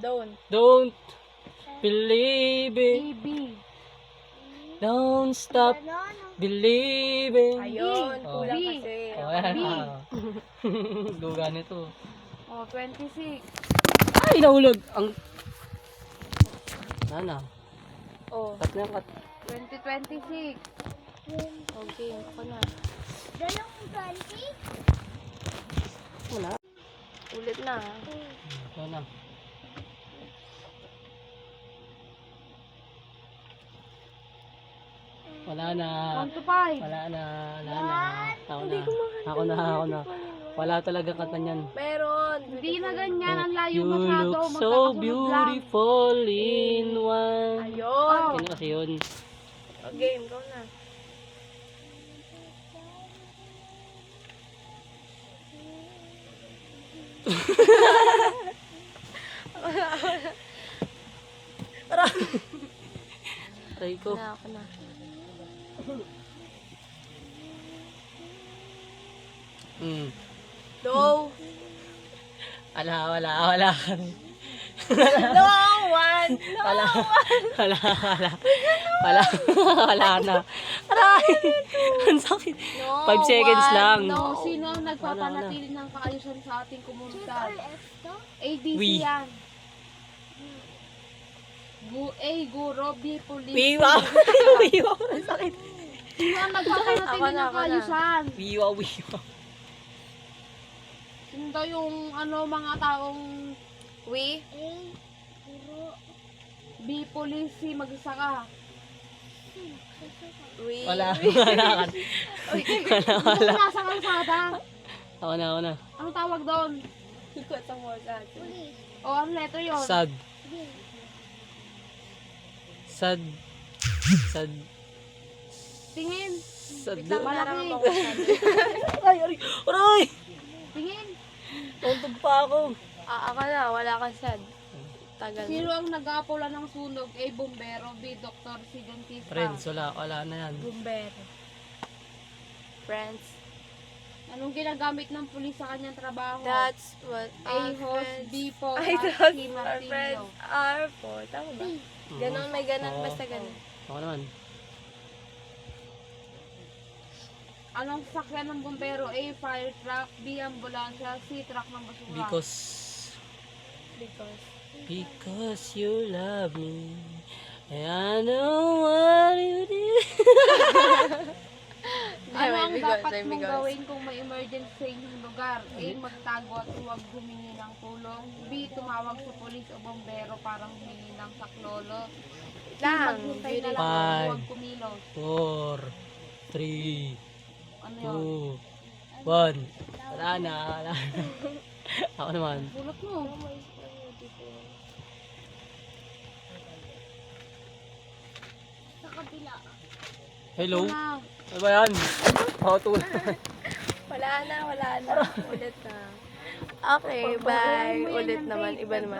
Don't. Don't believe it. B. Don't stop believing. Ayun, Oh. kulang B. kasi. Oh, ayan na. Luga nito. Oh, 26. Ay, nahulog. Ang... Nana. Oh, Cut na, cut. 2026. okay. Ako na. Wala. Ulit na. Ito na. Wala na. Count to 5. Wala na. Wala na. Ako na. Wala talaga kata niyan. Meron. Hindi na ganyan. Ang layo You masyado. look so Magkakasunod lang. beautiful in one. Ayun. Oh. Ano kasi yun? Oh, game, go na. Try ko. Ako na. No. Wala. No one. No. Wala na. Aray! Ang sakit. No 5 seconds one. lang. No, sino ang nagpapanatili ng kaayusan sa ating komunidad? ADC We. yan. A. Guro. B. Police. Wiwa! Wiwa! Ang sakit. Sino ang nagpapanatili Ako na, ng ako na. kaayusan? Wiwa. Sino daw yung mga taong We. B. Police. C. Mag-isa ka. We. Wala. Sino nasa kalsada? Ako na. Anong tawag doon? Ikot ang more sad. O, ano letter yun? Sad. Tingin. Sad. Malaki. Aray! Tingin. Tuntog pa ako. Ako na, wala kang sad. Tagal. Sino ang nag-aapula ng sunog? A. Bombero. B. Doktor. C. Dentista. Friends, wala na yan. Bumbero. Friends. Anong ginagamit ng pulis sa kanyang trabaho? That's what A. our Host. friends. B. Po. I C. thought our Martillo. friends are for. Tama ba? Ganon, may ganon. Oo. Basta ganon. Ako naman. Anong sakyan ng bombero? A. Fire truck. B. Ambulansya. C. Truck ng basura. Because. You love me. And I know what you did. Ano ang Because, dapat mong because. gawin kung may emergency sa inyong lugar? A. Magtago at huwag humingi ng tulong. B. Tumawag sa polis o bombero para humingi ng saklolo. C. Lang. Maghintay na lang at Five. huwag kumilos. 4, 3, Ano yun? 2, 1. Wala na. Ako naman. Bulot mo. Hello? Na. Ano ba yan? Pakatulad. Wala na. Ulit na. Okay, bye. Ulit naman. Iba naman.